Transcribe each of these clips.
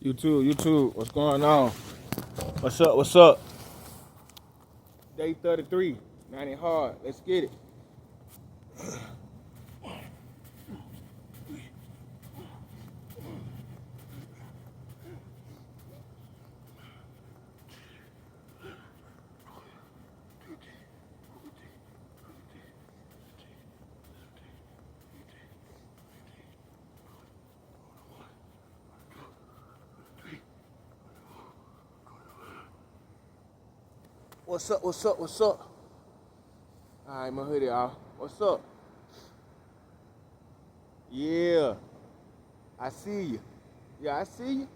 YouTube, what's going on? What's up? Day 33, 90 hard, let's get it. What's up? All right, my hoodie off. What's up? Yeah, I see you. Yeah, I see you.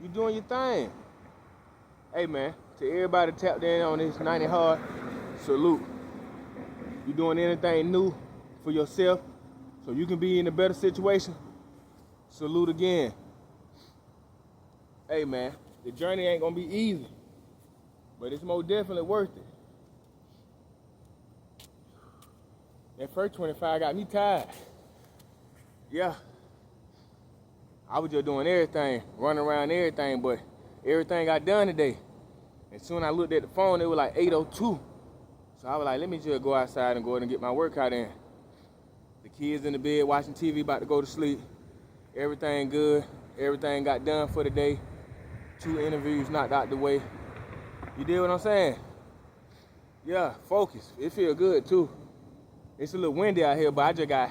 You doing your thing. Hey, man, to everybody tapped in on this 90 hard, salute. You doing anything new for yourself so you can be in a better situation? Salute again. Hey, man, the journey ain't gonna be easy, but it's most definitely worth it. That first 25 got me tired. Yeah. I was just doing everything, running around everything, but everything got done today. And soon I looked at the phone, it was like 8:02. So I was like, let me just go outside and go ahead and get my workout in. The kids in the bed watching TV, about to go to sleep. Everything good. Everything got done for the day. 2 interviews knocked out the way. You did what I'm saying? Yeah, focus. It feel good too. It's a little windy out here, but I just got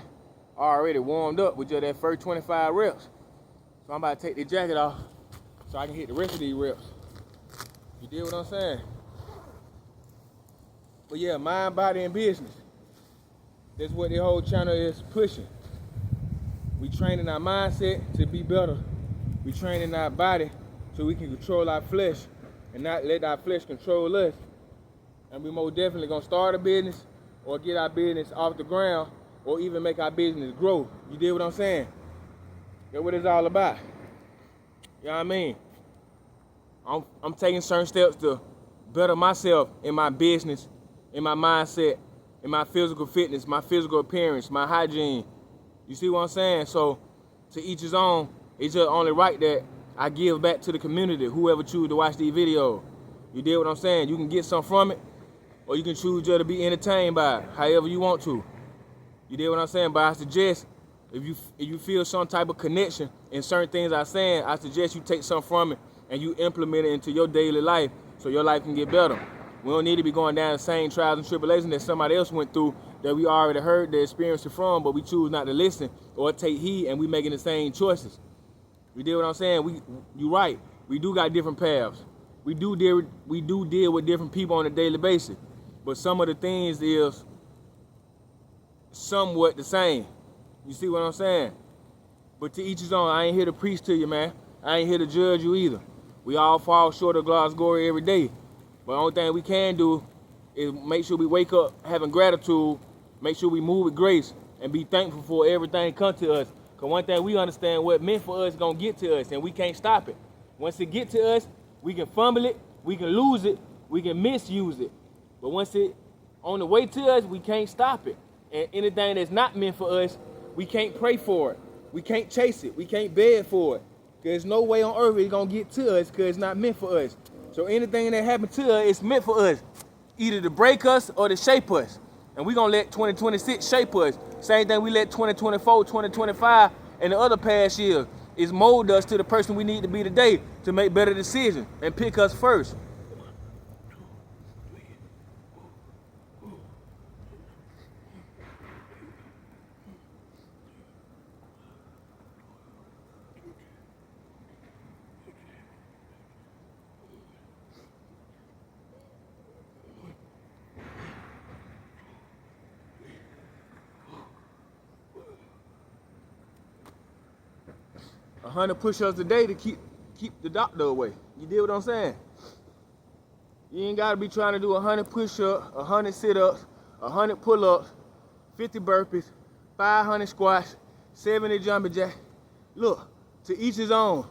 already warmed up with just that first 25 reps. So I'm about to take the jacket off so I can hit the rest of these reps. You did what I'm saying? But yeah, mind, body, and business. That's what the whole channel is pushing. We training our mindset to be better. We training our body so we can control our flesh and not let our flesh control us. And we most definitely gonna start a business or get our business off the ground or even make our business grow. You did what I'm saying? That's what it's all about. You know what I mean? I'm taking certain steps to better myself in my business, in my mindset, in my physical fitness, my physical appearance, my hygiene. You see what I'm saying? So to each his own. It's just only right that I give back to the community, whoever choose to watch these videos. You did what I'm saying? You can get something from it, or you can choose just to be entertained by it, however you want to. You did what I'm saying? But I suggest, if you feel some type of connection in certain things I'm saying, I suggest you take something from it and you implement it into your daily life so your life can get better. We don't need to be going down the same trials and tribulations that somebody else went through that we already heard the experience from, but we choose not to listen or take heed, and we making the same choices. You did what I'm saying? You right. We do got different paths. We do deal with different people on a daily basis, but some of the things is somewhat the same. You see what I'm saying? But to each his own. I ain't here to preach to you, man. I ain't here to judge you either. We all fall short of God's glory every day. But the only thing we can do is make sure we wake up having gratitude, make sure we move with grace, and be thankful for everything come to us. Because one thing we understand, what meant for us is going to get to us, and we can't stop it. Once it get to us, we can fumble it, we can lose it, we can misuse it. But once it on the way to us, we can't stop it. And anything that's not meant for us, we can't pray for it. We can't chase it. We can't beg for it. There's no way on earth it's going to get to us because it's not meant for us. So anything that happened to us, it's meant for us, either to break us or to shape us. And we're going to let 2026 shape us. Same thing we let 2024, 2025, and the other past years is mold us to the person we need to be today to make better decisions and pick us first. 100 push-ups a day to keep the doctor away. You did what I'm saying? You ain't got to be trying to do 100 push-ups, 100 sit-ups, 100 pull-ups, 50 burpees, 500 squats, 70 jumping jacks. Look, to each his own.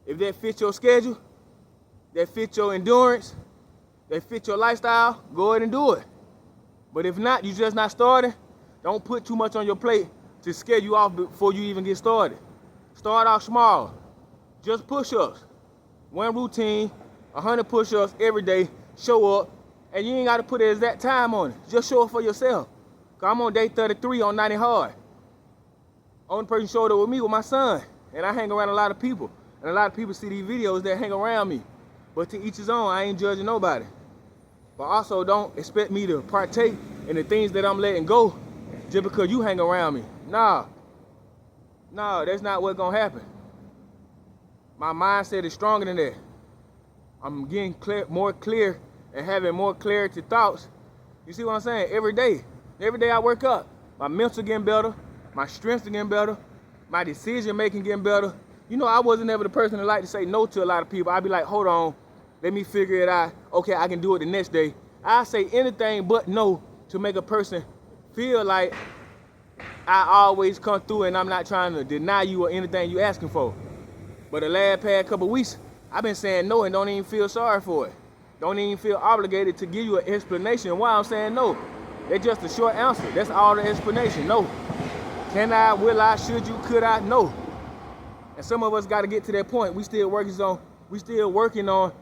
If that fits your schedule, that fits your endurance, that fits your lifestyle, go ahead and do it. But if not, you just not starting, don't put too much on your plate to scare you off before you even get started. Start off small. Just push-ups. One routine, 100 push-ups every day. Show up, and you ain't got to put an exact time on it. Just show up for yourself. Cause I'm on day 33 on 90 hard. Only person showed up with me was my son, and I hang around a lot of people, and a lot of people see these videos that hang around me. But to each his own, I ain't judging nobody. But also don't expect me to partake in the things that I'm letting go just because you hang around me. Nah, that's not what's gonna happen. My mindset is stronger than that. I'm getting more clear and having more clarity thoughts. You see what I'm saying? Every day I wake up, my mental getting better, my strength getting better, my decision making getting better. You know, I wasn't ever the person that like to say no to a lot of people. I'd be like, hold on, let me figure it out. Okay, I can do it the next day. I say anything but no to make a person feel like I always come through and I'm not trying to deny you or anything you asking for. But the last past couple weeks, I've been saying no and don't even feel sorry for it. Don't even feel obligated to give you an explanation why I'm saying no. That's just a short answer. That's all the explanation. No. Can I, will I, should you, could I? No. And some of us got to get to that point. We still working on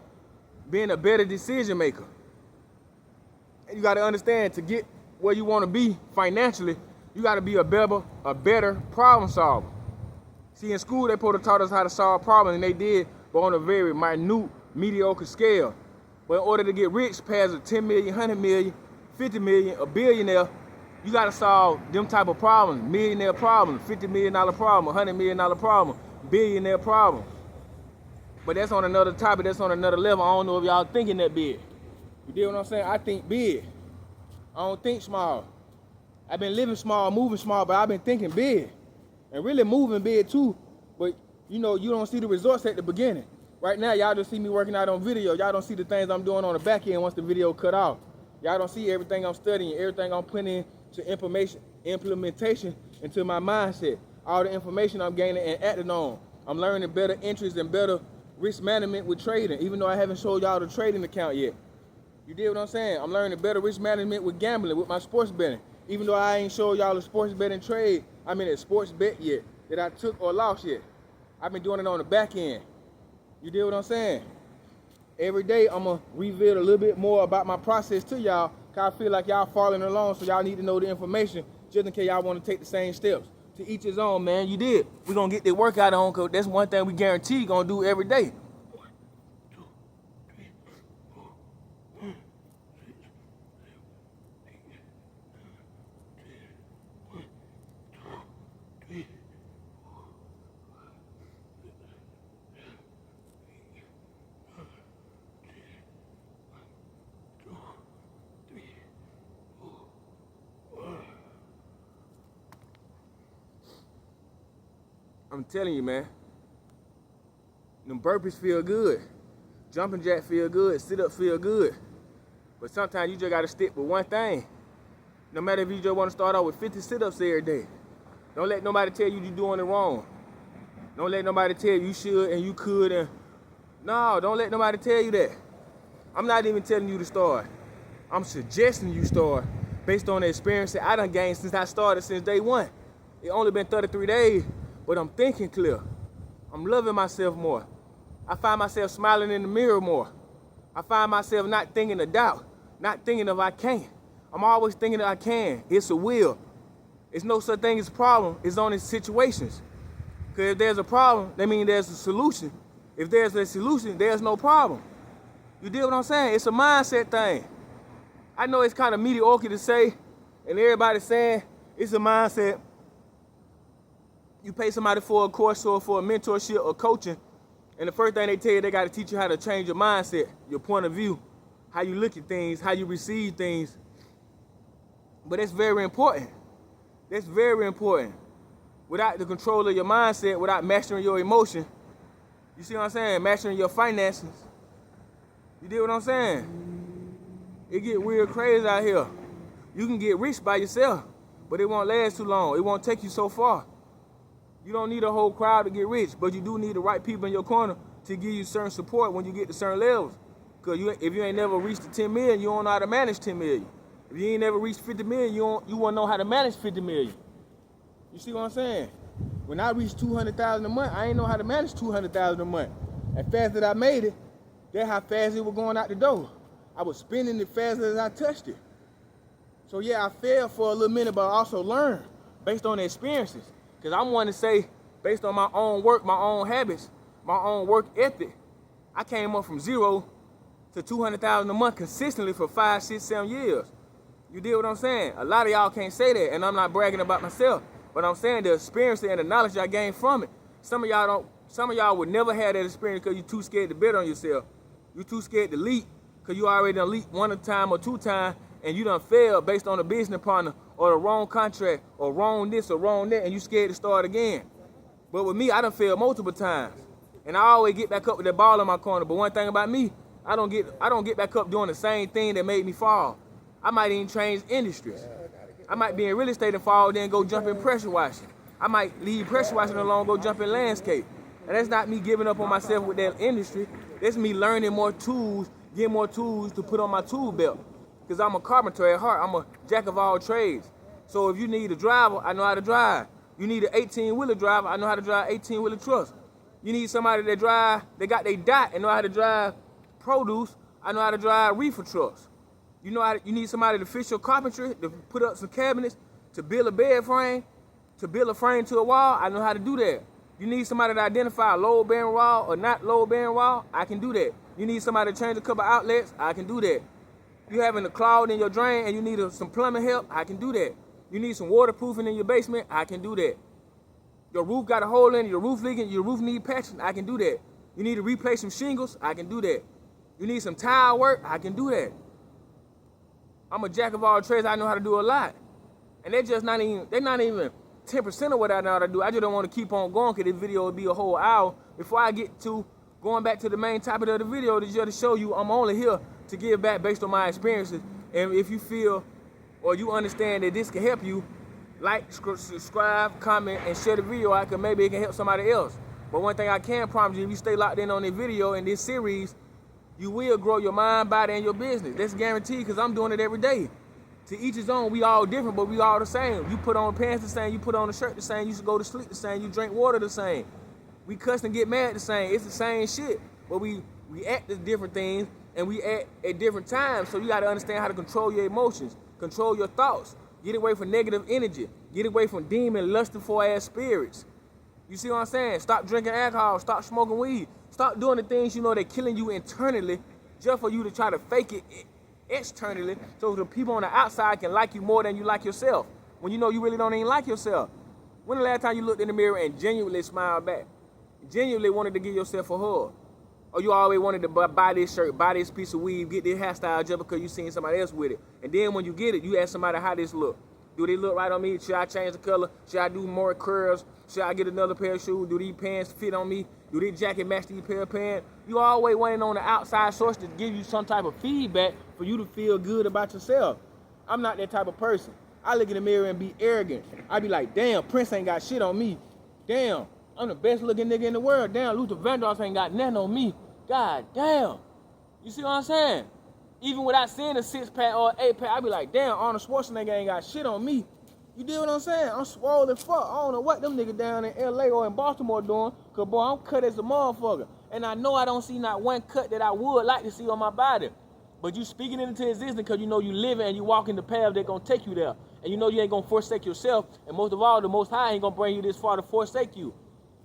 being a better decision maker. And you got to understand, to get where you want to be financially, you got to be a better problem solver. See, in school, they probably taught us how to solve problems, and they did, but on a very minute, mediocre scale. But in order to get rich, past a 10 million, 100 million, 50 million, a billionaire, you got to solve them type of problems. Millionaire problems, $50 million problem, $100 million problem, billionaire problem. But that's on another topic, that's on another level. I don't know if y'all thinking that big. You get what I'm saying? I think big. I don't think small. I've been living small, moving small, but I've been thinking big. And really moving big too. But you know, you don't see the results at the beginning. Right now, y'all just see me working out on video. Y'all don't see the things I'm doing on the back end once the video cut off. Y'all don't see everything I'm studying, everything I'm putting into implementation into my mindset. All the information I'm gaining and acting on. I'm learning better interests and better risk management with trading, even though I haven't showed y'all the trading account yet. You dig what I'm saying? I'm learning better risk management with gambling, with my sports betting. Even though I ain't showed y'all the sports betting trade, a sports bet yet, that I took or lost yet. I've been doing it on the back end. You dig what I'm saying? Every day I'm gonna reveal a little bit more about my process to y'all, cause I feel like y'all following along, so y'all need to know the information just in case y'all wanna take the same steps. To each his own, man. You did. We're gonna get the workout on, cause that's one thing we guarantee gonna do every day. I'm telling you, man, them burpees feel good. Jumping jack feel good. Sit-up feel good. But sometimes you just got to stick with one thing. No matter if you just want to start out with 50 sit-ups every day. Don't let nobody tell you you're doing it wrong. Don't let nobody tell you should and you could. No, don't let nobody tell you that. I'm not even telling you to start. I'm suggesting you start based on the experience that I done gained since I started since day one. It only been 33 days. But I'm thinking clear. I'm loving myself more. I find myself smiling in the mirror more. I find myself not thinking of doubt, not thinking of I can't. I'm always thinking that I can. It's a will. It's no such thing as a problem. It's only situations. Because if there's a problem, that means there's a solution. If there's a solution, there's no problem. You dig what I'm saying? It's a mindset thing. I know it's kind of mediocre to say, and everybody's saying it's a mindset. You pay somebody for a course or for a mentorship or coaching, and the first thing they tell you, they got to teach you how to change your mindset, your point of view, how you look at things, how you receive things. But that's very important. That's very important. Without the control of your mindset, without mastering your emotion, you see what I'm saying? Mastering your finances. You dig what I'm saying? It get real crazy out here. You can get rich by yourself, but it won't last too long. It won't take you so far. You don't need a whole crowd to get rich, but you do need the right people in your corner to give you certain support when you get to certain levels. Because if you ain't never reached the 10 million, you don't know how to manage 10 million. If you ain't never reached 50 million, you won't know how to manage 50 million. You see what I'm saying? When I reached 200,000 a month, I ain't know how to manage 200,000 a month. As fast as I made it, that's how fast it was going out the door. I was spending it faster as I touched it. So yeah, I failed for a little minute, but I also learned based on the experiences. Because I'm one to say, based on my own work, my own habits, my own work ethic, I came up from 0 to 200,000 a month consistently for 5, 6, 7 years. You deal what I'm saying? A lot of y'all can't say that, and I'm not bragging about myself, but I'm saying the experience and the knowledge I gained from it. Some of y'all would never have that experience because you're too scared to bet on yourself. You're too scared to leap because you already done leaped 1 time or 2 times, and you done failed based on a business partner or the wrong contract or wrong this or wrong that, and you scared to start again. But with me, I done failed multiple times, and I always get back up with that ball in my corner. But one thing about me, I don't get back up doing the same thing that made me fall. I might even change industries. I might be in real estate and fall, then go jump in pressure washing. I might leave pressure washing alone, go jump in landscape. And that's not me giving up on myself with that industry. That's me learning more tools, getting more tools to put on my tool belt. Because I'm a carpenter at heart. I'm a jack of all trades. So if you need a driver, I know how to drive. You need an 18-wheeler driver, I know how to drive 18-wheeler trucks. You need somebody that got their dot and know how to drive produce, I know how to drive reefer trucks. You need somebody to fix your carpentry, to put up some cabinets, to build a bed frame, to build a frame to a wall, I know how to do that. You need somebody to identify a load-bearing wall or not load-bearing wall, I can do that. You need somebody to change a couple outlets, I can do that. You having a clog in your drain and you need some plumbing help, I can do that. You need some waterproofing in your basement, I can do that. Your roof got a hole in it, your roof leaking, your roof need patching, I can do that. You need to replace some shingles, I can do that. You need some tile work, I can do that. I'm a jack of all trades, I know how to do a lot. And they're not even 10% of what I know how to do. I just don't want to keep on going because this video will be a whole hour. Before I get to going back to the main topic of the video, just to show you I'm only here to give back based on my experiences. And if you feel or you understand that this can help you, like, subscribe, comment, and share the video out because maybe it can help somebody else. But one thing I can promise you, if you stay locked in on this video and this series, you will grow your mind, body, and your business. That's guaranteed because I'm doing it every day. To each his own, we all different, but we all the same. You put on pants the same, you put on a shirt the same, you should go to sleep the same, you drink water the same. We cuss and get mad the same. It's the same shit, but we act as different things and we act at different times. So you got to understand how to control your emotions, control your thoughts, get away from negative energy, get away from demon, lustful ass spirits. You see what I'm saying? Stop drinking alcohol, stop smoking weed, stop doing the things you know they're killing you internally just for you to try to fake it externally so the people on the outside can like you more than you like yourself when you know you really don't even like yourself. When the last time you looked in the mirror and genuinely smiled back? Genuinely wanted to give yourself a hug? Or you always wanted to buy this shirt, buy this piece of weave, get this hairstyle just because you seen somebody else with it. And then when you get it, you ask somebody how this look. Do they look right on me? Should I change the color? Should I do more curls? Should I get another pair of shoes? Do these pants fit on me? Do this jacket match these pair of pants? You always waiting on the outside source to give you some type of feedback for you to feel good about yourself. I'm not that type of person. I look in the mirror and be arrogant. I be like, damn, Prince ain't got shit on me. Damn, I'm the best looking nigga in the world. Damn, Luther Vandross ain't got nothing on me. God damn. You see what I'm saying? Even without seeing a 6-pack or 8-pack, I be like, damn, Arnold Schwarzenegger ain't got shit on me. You deal what I'm saying? I'm swole as fuck. I don't know what them niggas down in LA or in Baltimore doing, cause boy, I'm cut as a motherfucker. And I know I don't see not one cut that I would like to see on my body. But you speaking it into existence because you know you living and you walking the path that's gonna take you there. And you know you ain't gonna forsake yourself. And most of all, the Most High ain't gonna bring you this far to forsake you.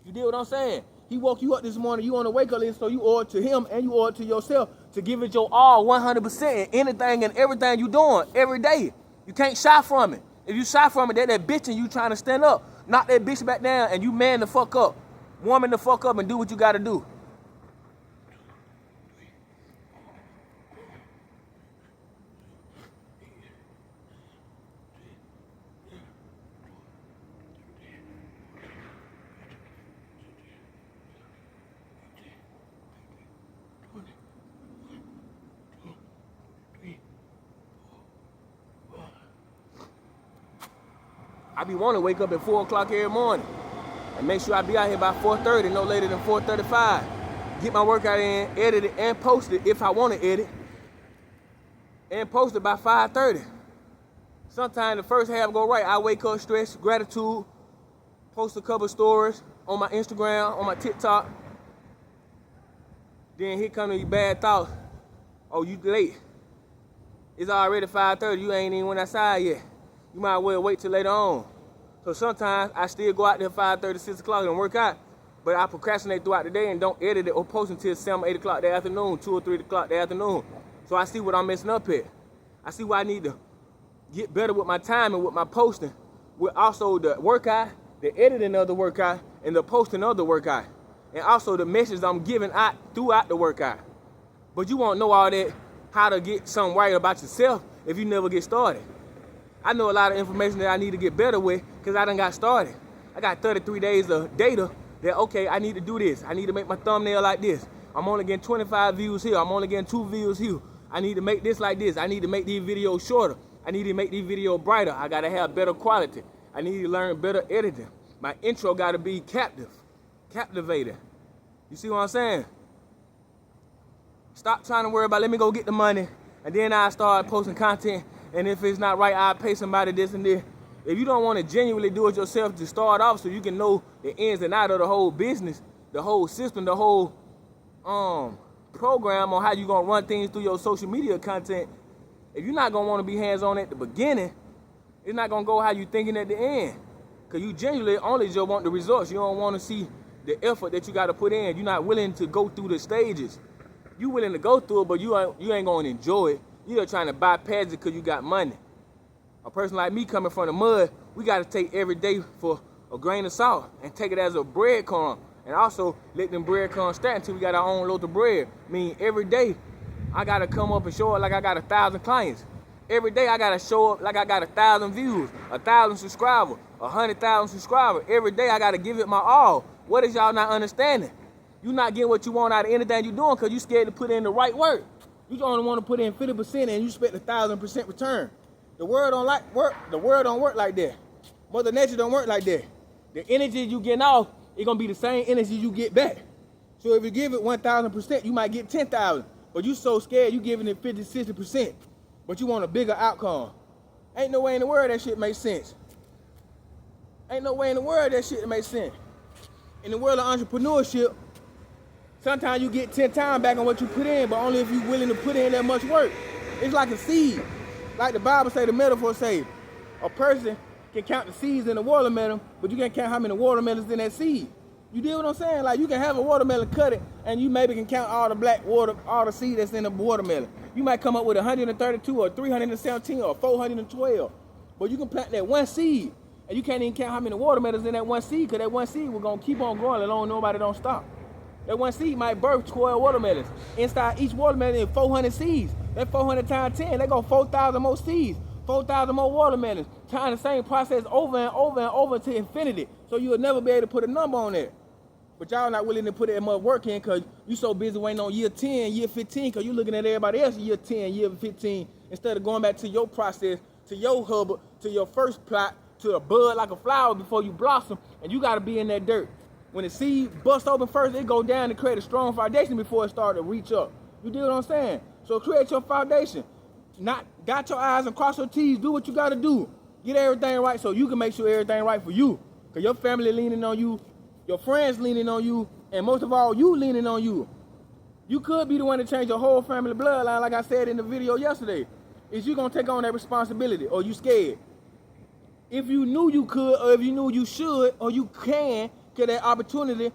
You deal what I'm saying? He woke you up this morning, you on the wake-up list, so you owe it to him and you owe it to yourself to give it your all 100% in anything and everything you doing every day. You can't shy from it. If you shy from it, that bitch and you trying to stand up. Knock that bitch back down and you man the fuck up. Woman the fuck up and do what you gotta do. I be wanting to wake up at 4 o'clock every morning and make sure I be out here by 4:30, no later than 4:35. Get my workout in, edit it, and post it if I want to edit, and post it by 5:30. Sometimes the first half go right. I wake up, stretch, gratitude, post a couple stories on my Instagram, on my TikTok. Then here come these bad thoughts. Oh, you late. It's already 5:30. You ain't even went outside yet. You might well wait till later on. So sometimes I still go out there 5:30, 6 o'clock and work out, but I procrastinate throughout the day and don't edit it or post until 7, 8 o'clock that afternoon, 2 or 3 o'clock that afternoon. So I see what I'm messing up at. I see why I need to get better with my time and with my posting, with also the workout, the editing of the workout, and the posting of the workout, and also the message I'm giving out throughout the workout. But you won't know all that, how to get something right about yourself if you never get started. I know a lot of information that I need to get better with because I done got started. I got 33 days of data that, okay, I need to do this. I need to make my thumbnail like this. I'm only getting 25 views here. I'm only getting 2 views here. I need to make this like this. I need to make these videos shorter. I need to make these videos brighter. I got to have better quality. I need to learn better editing. My intro got to be captivating. You see what I'm saying? Stop trying to worry about, let me go get the money, and then I start posting content, and if it's not right, I'll pay somebody this and this. If you don't want to genuinely do it yourself to start off so you can know the ins and outs of the whole business, the whole system, the whole program on how you're going to run things through your social media content, if you're not going to want to be hands-on at the beginning, it's not going to go how you thinking at the end. Because you genuinely only just want the results. You don't want to see the effort that you got to put in. You're not willing to go through the stages. You willing to go through it, but you ain't going to enjoy it. You're trying to bypass it because you got money. A person like me coming from the mud, we got to take every day for a grain of salt and take it as a breadcrumb. And also let them breadcrumbs stack until we got our own loaf of bread. I mean, every day I got to come up and show up like I got 1,000 clients. Every day I got to show up like I got 1,000 views, 1,000 subscribers, 100,000 subscribers. Every day I got to give it my all. What is y'all not understanding? You not getting what you want out of anything you're doing because you scared to put in the right work. You only want to put in 50% and you expect 1,000% return. The world don't like work. The world don't work like that. Mother Nature don't work like that. The energy you getting off, it's gonna be the same energy you get back. So if you give it 1,000%, you might get 10,000. But you so scared you giving it 50, 60%. But you want a bigger outcome. Ain't no way in the world that shit makes sense. Ain't no way in the world that shit makes sense. In the world of entrepreneurship, sometimes you get 10 times back on what you put in, but only if you're willing to put in that much work. It's like a seed. Like the Bible say, the metaphor say, a person can count the seeds in the watermelon, but you can't count how many watermelons in that seed. You deal what I'm saying? Like you can have a watermelon, cut it, and you maybe can count all the black water, all the seed that's in the watermelon. You might come up with 132 or 317 or 412, but you can plant that one seed, and you can't even count how many watermelons in that one seed, because that one seed will gonna keep on growing as long as nobody don't stop. That one seed might birth 12 watermelons. Inside each watermelon is 400 seeds. That 400 times 10, they go 4,000 more seeds, 4,000 more watermelons. Trying the same process over and over and over to infinity. So you'll never be able to put a number on that. But y'all not willing to put that much work in because you so busy waiting on year 10, year 15, because you looking at everybody else year 10, year 15, instead of going back to your process, to your hub, to your first plot, to a bud like a flower before you blossom, and you got to be in that dirt. When the seed busts open first, it go down to create a strong foundation before it start to reach up. You deal what I'm saying? So create your foundation. Not dot your I's and cross your T's. Do what you got to do. Get everything right so you can make sure everything right for you. Because your family leaning on you, your friends leaning on you, and most of all, you leaning on you. You could be the one to change your whole family bloodline, like I said in the video yesterday. Is you going to take on that responsibility, or you scared? If you knew you could, or if you knew you should, or you can, because that opportunity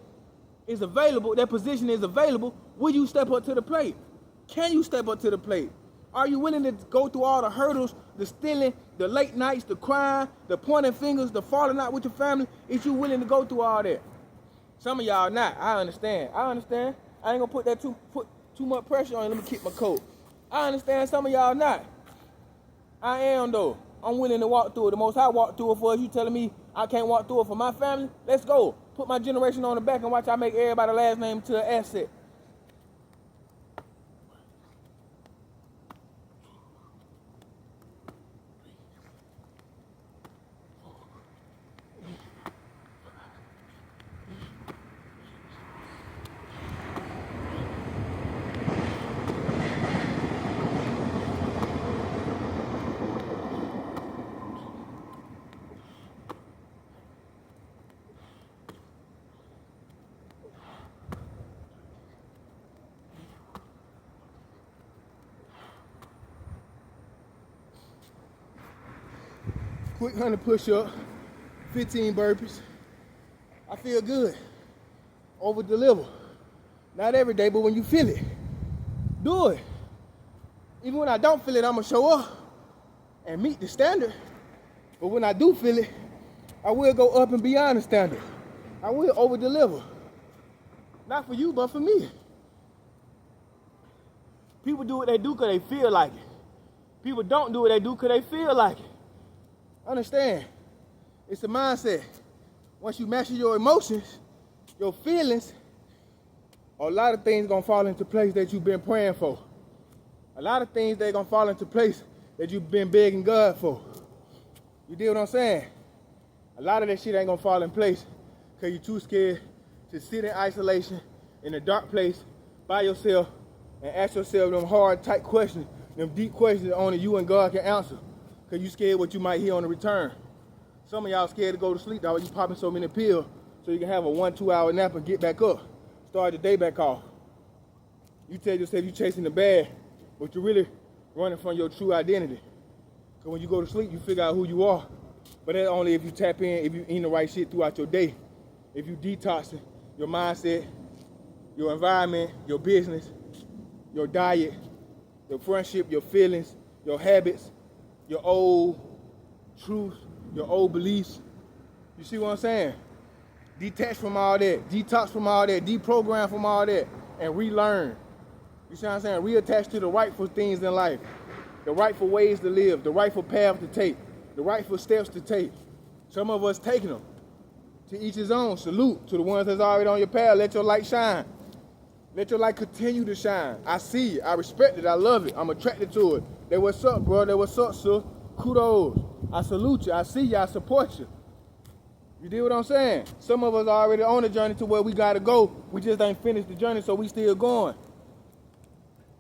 is available, that position is available, will you step up to the plate? Can you step up to the plate? Are you willing to go through all the hurdles, the stealing, the late nights, the crying, the pointing fingers, the falling out with your family? Is you willing to go through all that? Some of y'all not. I understand. I ain't gonna put too much pressure on you. Let me keep my coat. I understand some of y'all not. I am though. I'm willing to walk through it. The most I walk through it for is you telling me I can't walk through it for my family? Let's go. Put my generation on the back and watch I make everybody last name to an asset. quick 100 push-up, 15 burpees. I feel good. Over deliver. Not every day, but when you feel it, do it. Even when I don't feel it, I'm gonna show up and meet the standard. But when I do feel it, I will go up and beyond the standard. I will over deliver. Not for you, but for me. People do what they do because they feel like it. People don't do what they do because they feel like it. Understand? It's a mindset. Once you master your emotions, your feelings, a lot of things gonna fall into place that you've been praying for. A lot of things they're gonna fall into place that you've been begging God for. You deal what I'm saying? A lot of that shit ain't gonna fall in place because you're too scared to sit in isolation in a dark place by yourself and ask yourself them hard, tight questions, them deep questions that only you and God can answer. Because you scared what you might hear on the return. Some of y'all scared to go to sleep, dog. You popping so many pills so you can have a 1-2 hour nap and get back up. Start the day back off. You tell yourself you're chasing the bag, but you're really running from your true identity. So when you go to sleep, you figure out who you are. But that's only if you tap in, if you eating the right shit throughout your day. If you detoxing your mindset, your environment, your business, your diet, your friendship, your feelings, your habits, your old truths, your old beliefs. You see what I'm saying? Detach from all that, detox from all that, deprogram from all that, and relearn. You see what I'm saying? Reattach to the rightful things in life, the rightful ways to live, the rightful path to take, the rightful steps to take. Some of us taking them. To each his own. Salute to the ones that's already on your path. Let your light shine. Let your light continue to shine. I see it. I respect it. I love it. I'm attracted to it. That what's up, bro? That what's up, sis? Kudos. I salute you. I see you. I support you. You deal what I'm saying? Some of us are already on the journey to where we gotta go. We just ain't finished the journey, so we still going.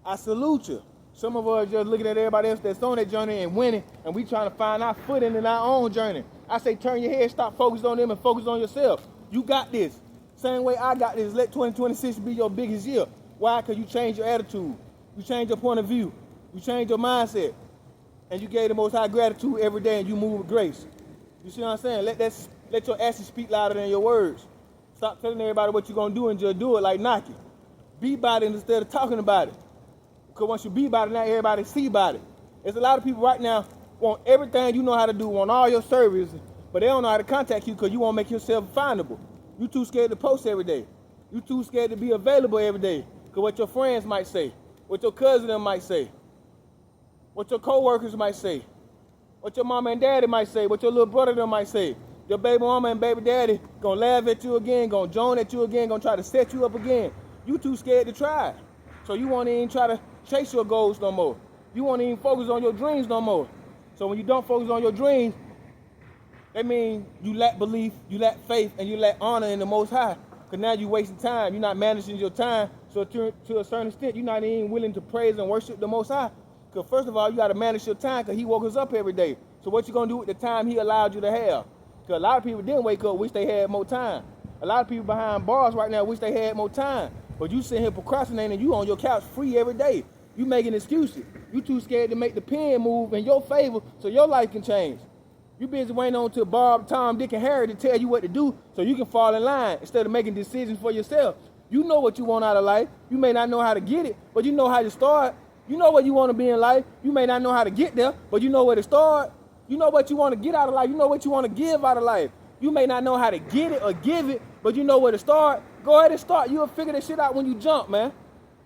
I salute you. Some of us just looking at everybody else that's on that journey and winning, and we trying to find our footing in our own journey. I say turn your head, stop focusing on them and focus on yourself. You got this. Same way I got this. Let 2026 be your biggest year. Why? Because you change your attitude. You change your point of view. You change your mindset. And you gave the Most High gratitude every day and you move with grace. You see what I'm saying? Let your actions speak louder than your words. Stop telling everybody what you're going to do and just do it like Nike. Be about it instead of talking about it. Because once you be about it, now everybody see about it. There's a lot of people right now want everything you know how to do, want all your services, but they don't know how to contact you because you won't make yourself findable. You too scared to post every day. You too scared to be available every day because what your friends might say, what your cousin might say, what your co-workers might say, what your mama and daddy might say, what your little brother them might say. Your baby mama and baby daddy gonna laugh at you again, gonna joan at you again, gonna try to set you up again. You too scared to try. So you won't even try to chase your goals no more. You won't even focus on your dreams no more. So when you don't focus on your dreams, that means you lack belief, you lack faith, and you lack honor in the Most High. Because now you're wasting time. You're not managing your time. So to a certain extent, you're not even willing to praise and worship the Most High. Because first of all, you got to manage your time because He woke us up every day. So what you going to do with the time He allowed you to have? Because a lot of people didn't wake up, wish they had more time. A lot of people behind bars right now wish they had more time. But you sitting here procrastinating, you on your couch free every day. You making excuses. You too scared to make the pen move in your favor so your life can change. You busy waiting on to Bob, Tom, Dick, and Harry to tell you what to do so you can fall in line instead of making decisions for yourself. You know what you want out of life. You may not know how to get it, but you know how to start. You know where you want to be in life. You may not know how to get there, but you know where to start. You know what you want to get out of life. You know what you want to give out of life. You may not know how to get it or give it, but you know where to start. Go ahead and start. You'll figure this shit out when you jump, man.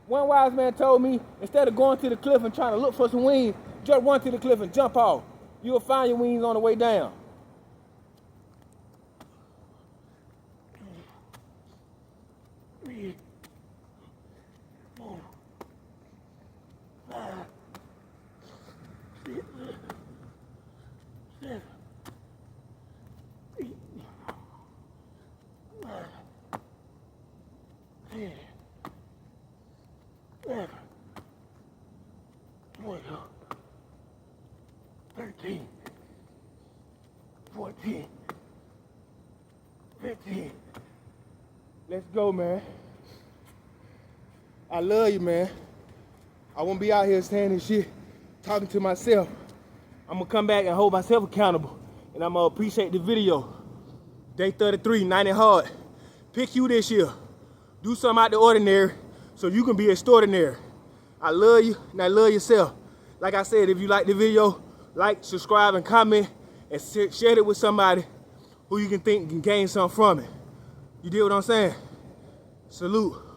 One wise man told me, instead of going to the cliff and trying to look for some wings, just run to the cliff and jump off. You'll find your wings on the way down. Whatever. 13, 14, 15. Let's go, man. I love you, man. I won't be out here saying this shit, talking to myself. I'm gonna come back and hold myself accountable And I'm gonna appreciate the video. Day 33, 90 hard. Pick you this year. Do something out the ordinary so you can be extraordinary. I love you and I love yourself. Like I said, if you like the video, like, subscribe, and comment, and share it with somebody who you can think can gain something from it. You get what I'm saying? Salute.